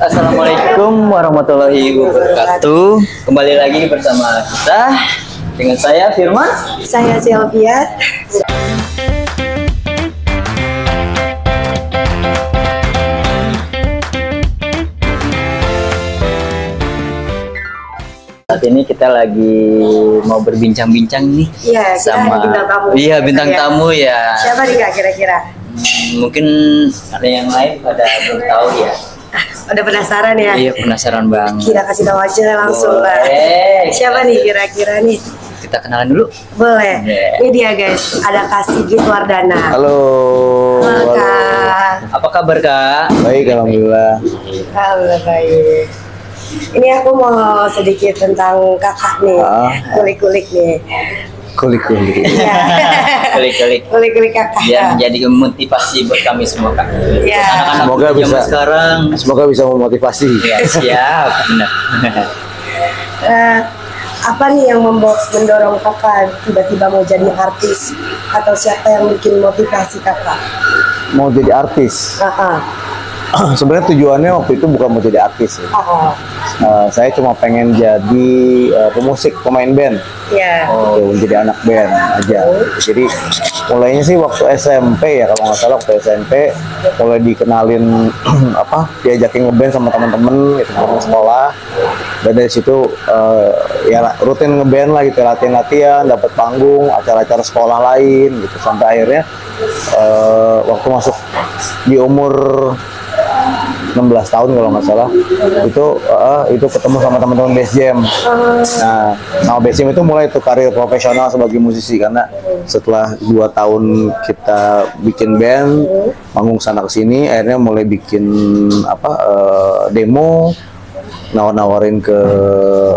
Assalamualaikum warahmatullahi wabarakatuh. Kembali lagi bersama kita dengan saya Firman, saya Sylvia. Saat ini kita lagi mau berbincang-bincang nih. Iya, sama bintang tamu. Iya, bintang tamu ya. Siapa nih Kak kira-kira? Mungkin ada yang lain pada belum tahu ya. Udah penasaran ya? Iya, penasaran banget. Kita kasih tahu aja langsung lah. Siapa nih kira-kira nih? Kita kenalan dulu. Boleh. Ini dia guys, ada Kak Sigit Wardana. Halo. Halo Kak. Apa kabar Kak? Baik, alhamdulillah. Halo baik. Ini aku mau sedikit tentang kakak nih, kulik-kulik nih. Kulik-kulik. Iya. Klik-klik. Kulik-kulik kakak. Biar menjadi motivasi buat kami semua Kak. Iya. Anak-anak Semoga zaman bisa. sekarang. Semoga bisa memotivasi. Ya, siap. Benar. Apa nih yang mendorong kakak tiba-tiba mau jadi artis? Atau siapa yang bikin motivasi kakak? Mau jadi artis. Sebenarnya tujuannya waktu itu bukan mau jadi artis. Ya. Saya cuma pengen jadi pemusik, pemain band. Iya. Jadi anak band aja. Jadi mulainya sih waktu SMP ya, kalau nggak salah waktu SMP mulai dikenalin diajakin ngeband sama teman-teman gitu, teman sekolah. Dan dari situ ya rutin ngeband lah gitu, latihan-latihan, dapat panggung, acara-acara sekolah lain gitu, sampai akhirnya waktu masuk di umur 16 tahun kalau nggak salah itu ketemu sama teman-teman Bass Jam. Nah, sama Bass Jam itu mulai tuh karir profesional sebagai musisi, karena setelah 2 tahun kita bikin band, manggung sana kesini, akhirnya mulai bikin demo, nawarin ke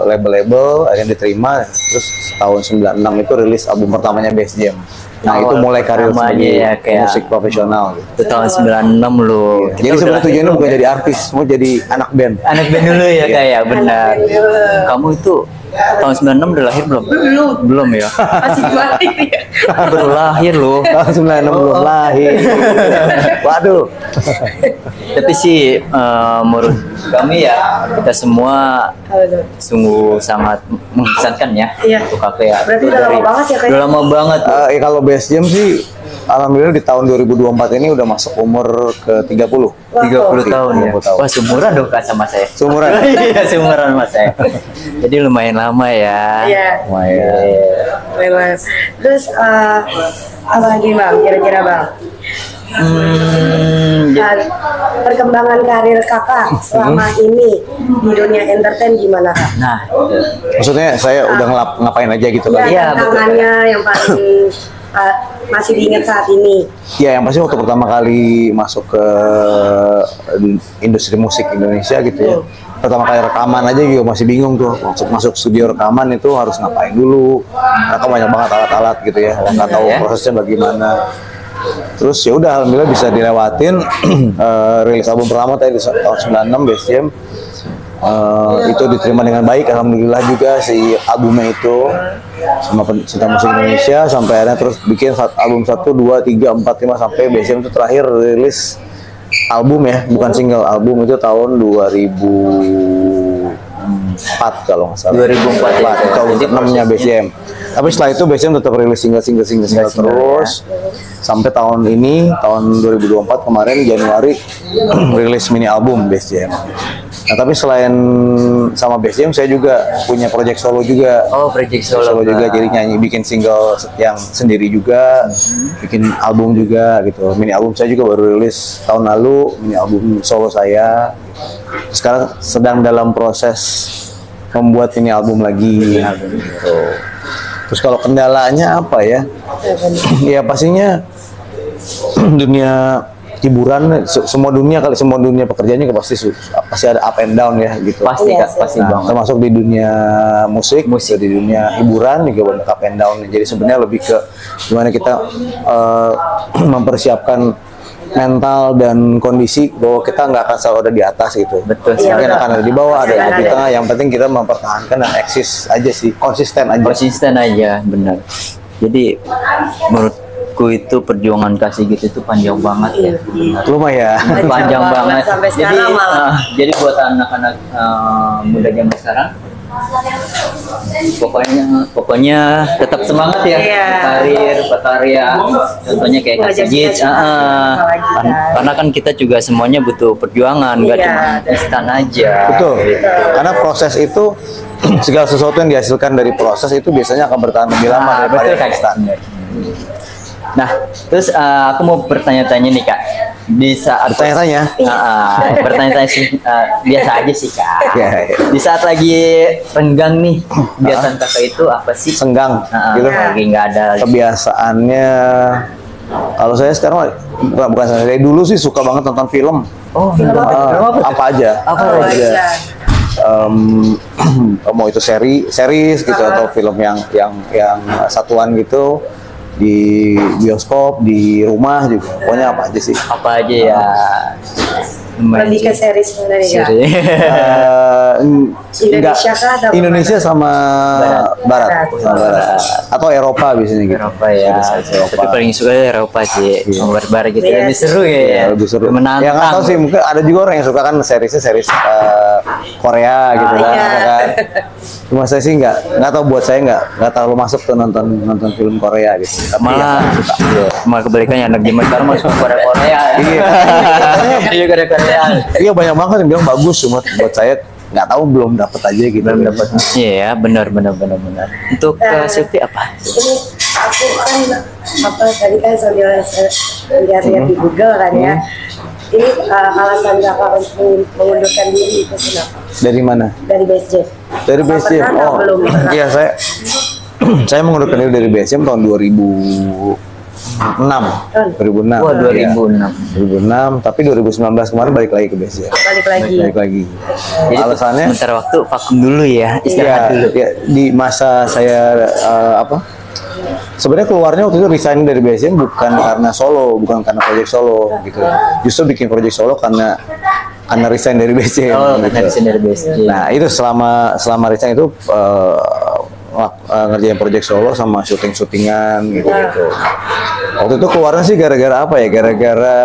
label-label, akhirnya diterima. Terus tahun 96 itu rilis album pertamanya Bass Jam. Nah, itu mulai karir sebagai ya, musik profesional gitu. Itu tahun 96 loh. Jadi sebenarnya tujuannya bukan jadi artis, mau jadi anak band. Anak band dulu ya kayak benar. Kamu itu tahun 96 udah lahir belum? Belum ya. Masih lahir ya? Baru lahir loh. Tahun 96 belum lahir. Waduh. Tapi sih menurut kami ya, kita semua sungguh sangat mengesankan ya. Iya. Untuk kakek ya. Berarti udah lama banget ya, Kak? Udah lama banget. Kalau Bass Jam sih alhamdulillah di tahun 2024 ini udah masuk umur ke 30. 30 tahun ya. 30 tahun. Wah, seumuran dong Kak sama saya. Seumuran. Iya, seumuran sama saya. Jadi lumayan lama ya. Iya. Lumayan. Terus apa lagi Bang? Kira-kira Bang? Perkembangan karir kakak selama ini di dunia entertain gimana Kak? Nah, Maksudnya saya udah ngapain aja gitu Ya, kali. Iya, tantangannya yang paling masih diingat saat ini. Ya, yang pasti waktu pertama kali masuk ke industri musik Indonesia gitu ya. Pertama kali rekaman aja juga masih bingung tuh. Masuk studio rekaman itu harus ngapain dulu. Karena banyak banget alat-alat gitu ya. Nggak tahu prosesnya bagaimana. Terus ya udah alhamdulillah bisa dilewatin. Rilis album pertama tadi tahun 96 Bass Jam. Itu diterima dengan baik, alhamdulillah juga si albumnya itu sama pencinta musik Indonesia, sampai akhirnya terus bikin album 1, 2, 3, 4, 5 sampai Bass Jam itu terakhir rilis album ya, bukan single, album itu tahun 2004 kalau nggak salah. 2004 ya. Tahun ke-6-nya Bass Jam. Tapi setelah itu Bass Jam tetap rilis single terus sampai tahun ini, tahun 2024 kemarin Januari rilis mini album Bass Jam. Nah, tapi selain sama Bass Jam, saya juga punya project solo juga. oh, project solo Juga, jadi nyanyi, bikin single yang sendiri juga, bikin album juga gitu. Mini album saya juga baru rilis tahun lalu, mini album solo saya. Sekarang sedang dalam proses membuat mini album lagi. Gitu. Terus kalau kendalanya apa ya? Ya pastinya dunia hiburan, semua dunia pekerjaannya pasti ada up and down ya gitu. Pasti Kak, pasti banget. Termasuk di dunia musik, di dunia hiburan juga banyak up and down. Jadi sebenarnya lebih ke gimana kita mempersiapkan mental dan kondisi bahwa kita nggak akan selalu ada di atas gitu. Betul. Mungkin akan ada di bawah, ada di tengah. Yang penting kita mempertahankan dan eksis aja sih, konsisten aja. Konsisten aja, benar. Jadi menurut menurutku itu perjuangan kasih gitu itu panjang banget ya. Lumayan. Panjang banget. sampai Jadi, sekarang malah. jadi buat anak-anak muda zaman sekarang, pokoknya tetap semangat ya, Iya. karir, berkarya. Contohnya kayak Kak Belajar Sigit, cita-cita, apalagi kan. karena kan kita juga semuanya butuh perjuangan, nggak Iya, cuma instan aja. Betul. Karena proses itu segala sesuatu yang dihasilkan dari proses itu biasanya akan bertahan lebih lama Nah, daripada betul yang Kak. instan. Nah, terus aku mau bertanya-tanya nih Kak, di saat Bertanya-tanya. bertanya-tanya biasa aja sih Kak. Ya, ya. Di saat lagi renggang nih, kebiasaan Kakak itu apa sih? Senggang gitu. Lagi nggak ada. Kebiasaannya kalau saya sekarang bukan saya dari dulu sih suka banget nonton film. Oh, film apa? Apa aja. Apa Oh, aja? iya. Mau itu series gitu atau film yang satuan gitu di bioskop, di rumah juga. Pokoknya apa aja sih. Apa aja ya? Lebih ke series sebenarnya ya. Indonesia kah atau Indonesia sama Barat. Sama Barat. Atau Eropa biasanya gitu. Eropa ya. Eropa. Tapi paling suka Eropa sih. Barbar gitu. Iya. Lebih seru ya. Ya, lebih seru. Menantang. Ya nggak tahu sih, mungkin ada juga orang yang suka kan series Korea gitu kan, iya. ya kan. Cuma saya sih nggak tahu, buat saya nggak terlalu masuk tuh nonton film Korea gitu. Tapi Malah, ya, suka. malah kebalikannya anak zaman sekarang masuk Korea. Iya. Iya Korea. Iya, banyak banget yang bilang bagus, cuma buat saya nggak tahu, belum dapet aja gitu. Belum dapat. Iya ya, benar. Untuk Silvi apa? Ini aku kan tadi kan sambil lihat-lihat di Google kan ya. Ini alasan kakak untuk mengundurkan diri itu kenapa? Dari mana? Dari BSJ. Dari BSM. Pernah, Oh, belum pernah. iya, saya mengundurkan diri dari BSM tahun 2006. 2006. Wah, Iya. 2006. 2006, tapi 2019 kemarin balik lagi ke BSM. Balik lagi. Balik lagi. Jadi Alasannya sementara waktu vakum dulu ya, istirahat dulu. ya, di masa saya sebenarnya keluarnya waktu itu resign dari BSM bukan karena solo, bukan karena project solo gitu. Justru bikin project solo karena resign dari BSM. Oh, gitu. karena resign dari BSJ. Nah, itu selama resign itu ngerjain project solo sama syuting-syutingan gitu. Waktu itu keluarnya sih gara-gara apa ya? Gara-gara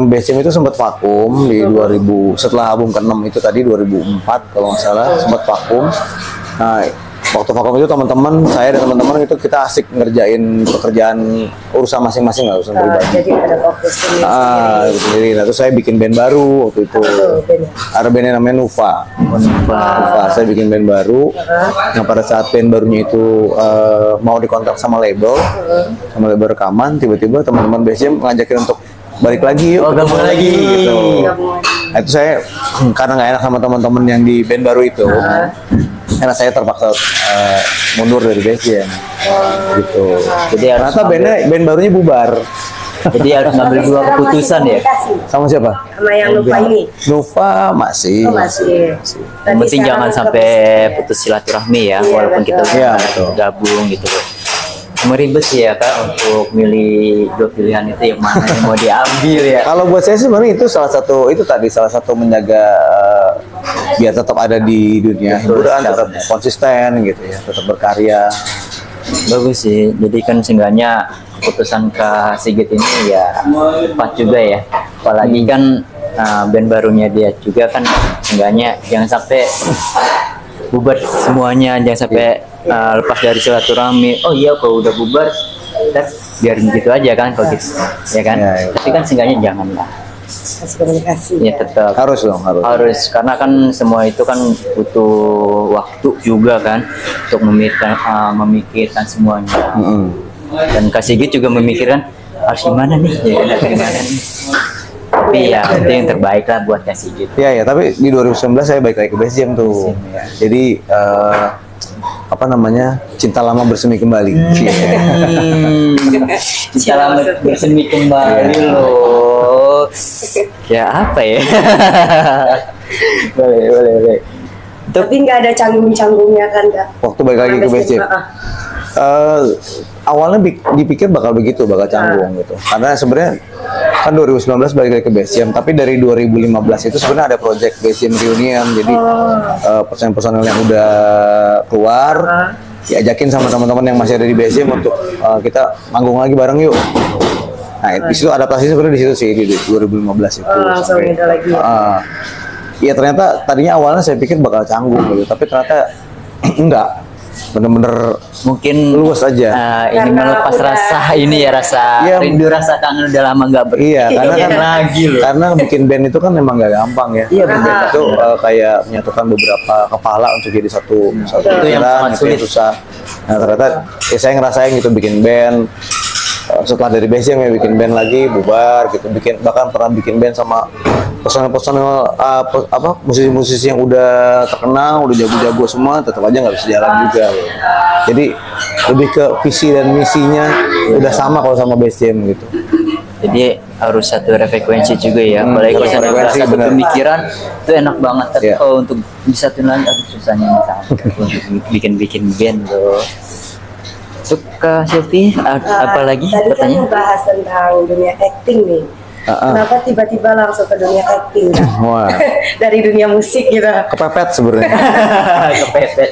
BSM itu sempat vakum di 2000, setelah album ke-6 itu tadi 2004 kalau nggak salah, sempat vakum. Nah, waktu vakum itu teman-teman saya dan teman-teman itu kita asik ngerjain pekerjaan urusan masing-masing lah, urusan pribadi. Jadi ada fokus sendiri. Itu sendiri. Nah, terus saya bikin band baru waktu itu. Ada bandnya namanya Nuva. Nuva. Saya bikin band baru. Nah, pada saat band barunya itu mau dikontrak sama label rekaman, tiba-tiba teman-teman BSM ngajakin untuk balik lagi yuk, gabung lagi gitu. Nah, itu saya karena nggak enak sama teman-teman yang di band baru itu, karena saya terpaksa mundur dari BSM gitu. Jadi harus Ternyata band barunya bubar. Jadi harus ngambil dua keputusan ya. Sama siapa? Sama yang lupa ini. Nuva masih. Oh, masih. Yang penting jangan sampai putus silaturahmi ya, Iya, walaupun kita betul. Iya, udah betul. gabung gitu loh. Cuma ribet sih ya Kak untuk milih dua pilihan itu yang mana yang mau diambil ya. Kalau buat saya sih sebenarnya itu salah satu menjaga biar tetap ada di dunia hiburan, tetap konsisten gitu ya, tetap berkarya. Bagus sih, jadi kan seenggaknya keputusan Kak Sigit ini ya tepat juga ya. Apalagi kan band barunya dia juga kan seenggaknya jangan sampai bubar semuanya, jangan sampai lepas dari silaturahmi. Oh iya, kalau udah bubar biar gitu aja kan kalau gitu, ya kan. Ya, ya. Tapi kan seenggaknya jangan lah. Kasih komunikasi. Ya tetap Harus dong, harus. karena kan semua itu kan butuh waktu juga kan untuk memikirkan semuanya. Dan Kak Sigit juga memikirkan harus gimana nih, ya kan, harus gimana nih. Tapi ya itu yang terbaik lah buat Kak Sigit. Iya, tapi di 2019 saya balik lagi ke BSM tuh. Jadi apa namanya, cinta lama bersemi kembali. Kita lama bersemi kembali loh. Ya apa ya? boleh. Tapi nggak ada canggung-canggungnya kan Kak? Waktu balik lagi ke BSM. Awalnya dipikir bakal begitu, bakal canggung gitu. Karena sebenarnya kan 2019 balik lagi ke BSM, tapi dari 2015 itu sebenarnya ada project BSM Reunion. Jadi personel-personel yang udah keluar diajakin sama teman-teman yang masih ada di BSM untuk kita manggung lagi bareng yuk. Nah, di situ adaptasi sebenarnya di situ sih di 2015 itu. Langsung sampai, ada lagi. ya ternyata tadinya awalnya saya pikir bakal canggung gitu, tapi ternyata enggak. Bener-bener Mungkin luas aja. ini Karena melepas udah- rasa ini ya, rasa Iya. rindu, rasa kangen udah lama nggak Iya, karena kan lagi loh. karena bikin band itu kan memang gak gampang ya. Iya, bener. Itu kayak menyatukan beberapa kepala untuk jadi satu Itu yang pikiran, sangat itu yang sulit. susah. Nah ternyata ya saya ngerasain gitu bikin band. Setelah dari BSM ya bikin band lagi, bubar gitu, bahkan pernah bikin band sama personel musisi-musisi yang udah terkenal, udah jago-jago semua, tetap aja nggak bisa jalan juga. Jadi lebih ke visi dan misinya udah sama kalau sama BSM gitu. Jadi harus satu frekuensi juga ya. Apalagi kalau satu misalnya frekuensi, satu bener. pemikiran itu enak banget. Tapi Iya. kalau untuk disatuin lagi aduh susahnya misalnya untuk bikin band tuh. Suka Silvi, apalagi Tadi pertanyaan? kan bahas tentang dunia acting nih. Kenapa tiba-tiba langsung ke dunia acting? Kak? Wah, Dari dunia musik gitu. kepepet sebenarnya. Kepepet.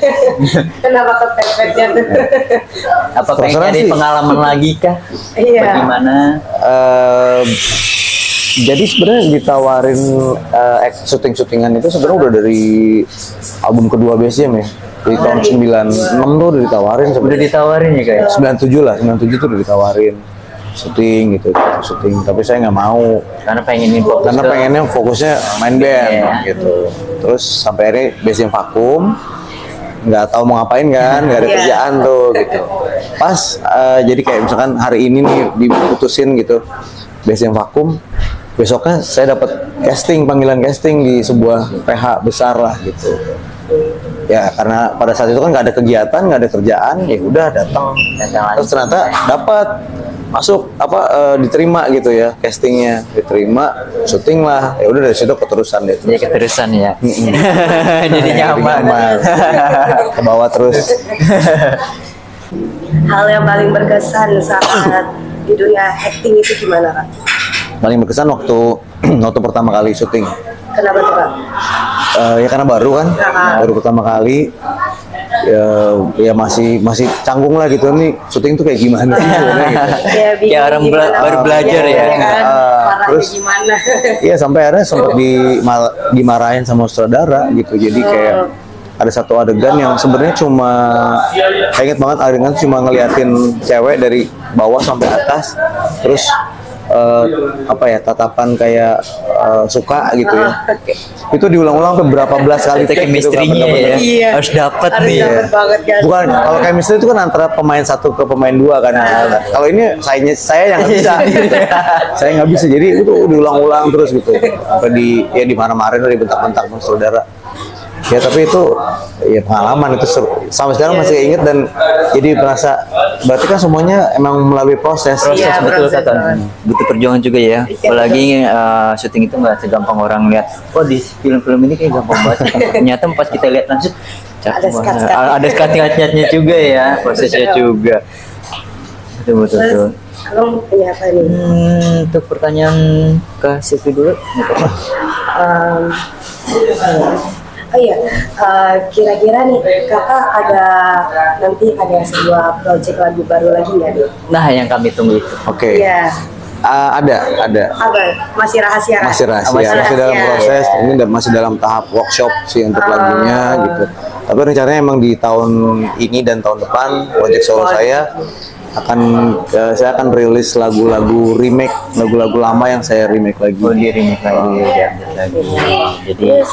Kenapa kepepetnya tuh? Apa pengen Terserah cari sih. pengalaman lagi kah? Iya. Bagaimana? Jadi sebenarnya ditawarin syuting-syutingan itu sebenarnya udah dari album kedua BSM ya. Di tahun 96 tuh udah ditawarin Udah sebenarnya. ditawarin ya guys? 97 lah, 97 tuh udah ditawarin syuting gitu, syuting. Tapi saya nggak mau Karena pengen fokus karena ke- pengennya fokusnya main band Iya. gitu. Terus sampai akhirnya BSM vakum, nggak tahu mau ngapain kan, nggak ada Iya. kerjaan tuh gitu. Pas jadi kayak misalkan hari ini nih diputusin gitu, BSM vakum, besoknya saya dapat panggilan casting di sebuah PH besar lah gitu. Ya karena pada saat itu kan nggak ada kegiatan, nggak ada kerjaan, ya udah datang. Terus ternyata dapat masuk diterima gitu ya, castingnya diterima, syuting lah, ya udah dari situ keterusan deh. Ya keterusan ya. Jadi nyaman. Ke bawah terus. Hal yang paling berkesan saat di dunia acting itu gimana, Kak? Paling berkesan waktu pertama kali syuting. Kenapa tuh, Kak? Ya karena baru kan, baru pertama kali. Ya masih canggung lah gitu nih, syuting tuh kayak gimana sih sebenarnya gitu. Ya, bingung Kayak orang gimana baru belajar ya. kan? Parahnya Terus gimana? Iya sampai akhirnya sempat dimarahin sama sutradara gitu. Jadi kayak ada satu adegan yang sebenarnya cuma saya ingat banget adegan cuma ngeliatin cewek dari bawah sampai atas, terus tatapan kayak suka gitu ya. Itu diulang-ulang beberapa belas kali Itu take gitu, chemistry-nya ya. Iya. Harus dapat Harus nih ya. dapet banget kan? Bukan, kalau chemistry itu kan antara pemain satu ke pemain dua kan. Kalau ini saya yang nggak bisa. Saya nggak bisa, jadi itu diulang-ulang terus gitu. Sampai di mana-mana dibentak-bentak sama saudara. Ya tapi itu ya pengalaman itu sampai sekarang masih inget dan jadi merasa berarti kan semuanya emang melalui proses. Iya, Betul proses kata. banget. Butuh perjuangan juga ya. Apalagi syuting itu nggak segampang orang lihat. Oh di film-film ini kayak gampang banget. Ternyata pas kita lihat langsung Ada skat-skatnya. ada skat-skatnya juga ya, prosesnya juga. Betul betul. Terus, betul. Abang punya apa nih? Untuk pertanyaan ke Silvi dulu. Oh iya, kira-kira nih kakak nanti ada sebuah project lagu baru lagi nggak nih? Nah yang kami tunggu itu. Oke. Iya, Ada. apa? Masih rahasia kan? Masih rahasia, Masih masih dalam rahasia. proses. Ini masih dalam tahap workshop sih untuk lagunya gitu. Tapi rencananya emang di tahun ini dan tahun depan project solo saya saya akan rilis lagu-lagu remake, lagu-lagu lama yang saya remake lagi. Oh di remake lagi, diupdate lagi. Jadi Terus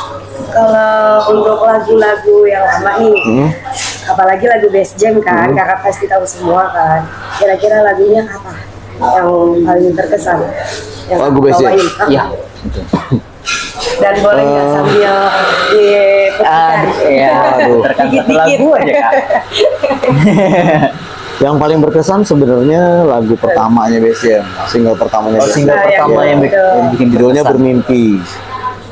kalau untuk lagu-lagu yang lama nih, apalagi lagu Best Jam kan, kakak pasti tahu semua kan. Kira-kira lagunya apa yang paling terkesan? Yang Lagu Best Jam? bawain? ya betul. Dan boleh nggak sambil diputarkan? Ya, Aduh. terkadang lagu aja kak. Yang paling berkesan sebenarnya lagu pertamanya BSM, single pertamanya. Oh, BSM. single Nah, pertama yang yang itu. bikin Judulnya berkesan. Bermimpi.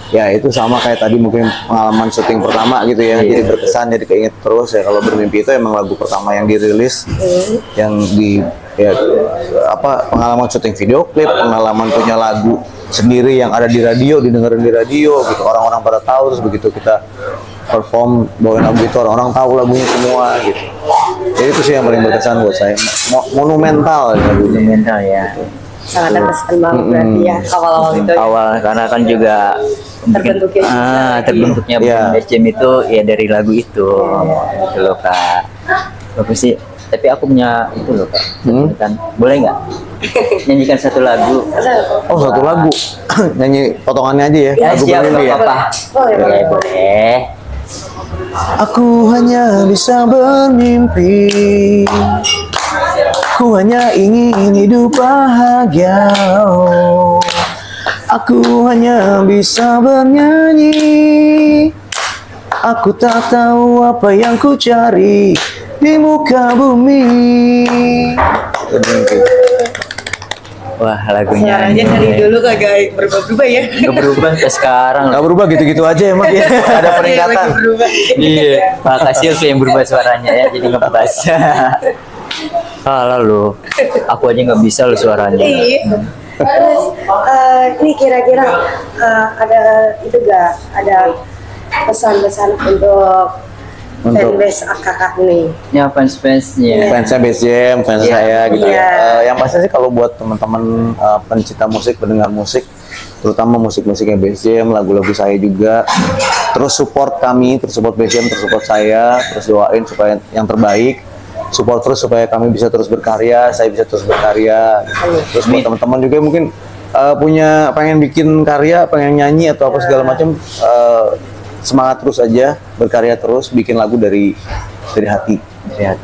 Ya itu sama kayak tadi mungkin pengalaman syuting pertama gitu ya, jadi berkesan, jadi keinget terus ya. Kalau Bermimpi itu emang lagu pertama yang dirilis, yang pengalaman syuting video klip, pengalaman punya lagu sendiri yang ada di radio, didengerin di radio gitu, orang-orang pada tahu. Terus begitu kita perform bawain lagu itu, orang-orang tahu lagunya semua gitu. Jadi itu sih yang paling berkesan buat saya. Monumental ya lagunya. Monumental ya. Sangat berkesan banget berarti ya awal-awal itu. Awal karena kan juga Terbentuknya juga. terbentuknya Iya. Best Jam itu ya dari lagu itu. Gitu loh Kak. Bagus sih. Tapi aku punya itu loh Kak. Kan boleh nggak nyanyikan satu lagu? Oh, satu lagu. Nyanyi potongannya aja ya. Ya Lagu siap, bermimpi nggak ya. apa-apa. Boleh, boleh, Boleh. Aku hanya bisa bermimpi. Ku hanya ingin hidup bahagia. Aku hanya bisa bernyanyi. Aku tak tahu apa yang ku cari di muka bumi. Wah lagunya Suaranya dari dulu kagak berubah-ubah ya. nggak berubah ke sekarang. Gak berubah gitu-gitu aja emang ya. Ada peningkatan. Lagi berubah. Iya, makasih tuh yang berubah suaranya ya, jadi ngebas. Lalu, aku aja nggak bisa lo suaranya. Iya. Terus ini kira-kira ada itu gak ada pesan-pesan untuk fanbase kakak ini? Ya fans-fansnya. Fansnya Best Jam, fans Iya. saya gitu Iya. ya. Yang pasti sih kalau buat teman-teman pencinta musik, pendengar musik, terutama musik-musiknya Best Jam, lagu-lagu saya juga, terus support kami, terus support Best Jam, terus support saya, terus doain supaya yang terbaik, support terus supaya kami bisa terus berkarya, saya bisa terus berkarya. Terus buat teman-teman juga mungkin punya pengen bikin karya, pengen nyanyi atau apa segala macam, semangat terus aja, berkarya terus, bikin lagu dari hati. Lihat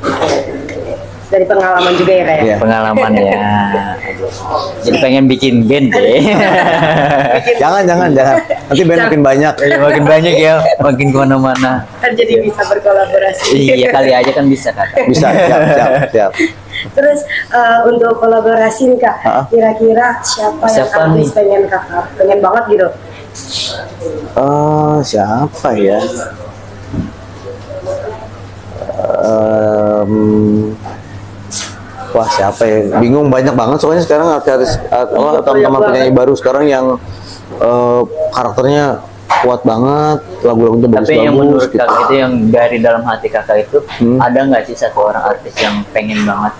Dari pengalaman juga ya kayak. Iya. pengalaman ya. Jadi pengen bikin band deh. Jangan. Nanti band makin banyak. Ya, makin banyak ya, makin kemana-mana. Kan jadi bisa berkolaborasi. Iya kali aja kan bisa kan. Bisa, siap. Terus untuk kolaborasi nih kak, kira-kira siapa yang Siapa artis nih? pengen kakak, pengen banget gitu? Siapa ya? Wah siapa ya? Bingung, banyak banget soalnya sekarang artis teman-teman penyanyi baru sekarang yang karakternya kuat banget, lagu-lagunya Tapi yang bagus-bagus menurut gitu. kakak itu yang dari dalam hati kakak itu ada nggak sih satu orang artis yang pengen banget?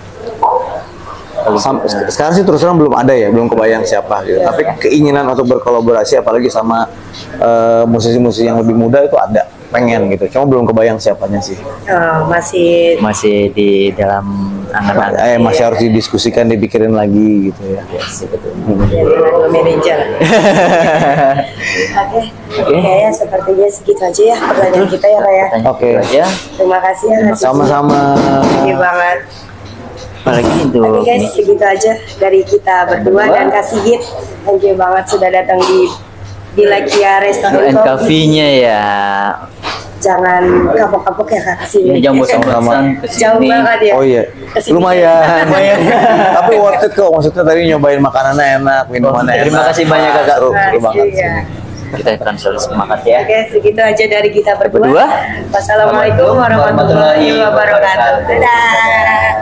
Sekarang sih terus terang belum ada ya, belum kebayang siapa gitu. Tapi keinginan untuk berkolaborasi apalagi sama musisi-musisi yang lebih muda itu ada, pengen gitu. Cuma belum kebayang siapanya sih. Masih di dalam angan-angan. Masih harus didiskusikan, dipikirin lagi gitu ya. Yes, betul. dengan manajer. Oke, kayaknya sepertinya segitu aja ya pertanyaan kita ya Kak ya. Tanya Oke. gitu aja. Terima kasih ya. Kak. Sama-sama. Thank you banget. Apalagi itu. Oke guys, segitu aja dari kita berdua dan Kak Sigit. Thank you banget sudah datang di Lakia Restoran Cafe-nya ya. Jangan kapok-kapok ya Kak Ini kesini. jam bosan-bosan Jauh kesini. banget ya. Oh iya, Kesini. lumayan. Tapi worth it kok. Maksudnya tadi nyobain makanannya enak, minumannya enak. Terima kasih banyak, Kakak. Seru banget. Iya. Kita akan selalu semangat ya. Oke, segitu aja dari kita Berdua. berdua. Wassalamualaikum warahmatullahi wabarakatuh. Dadah.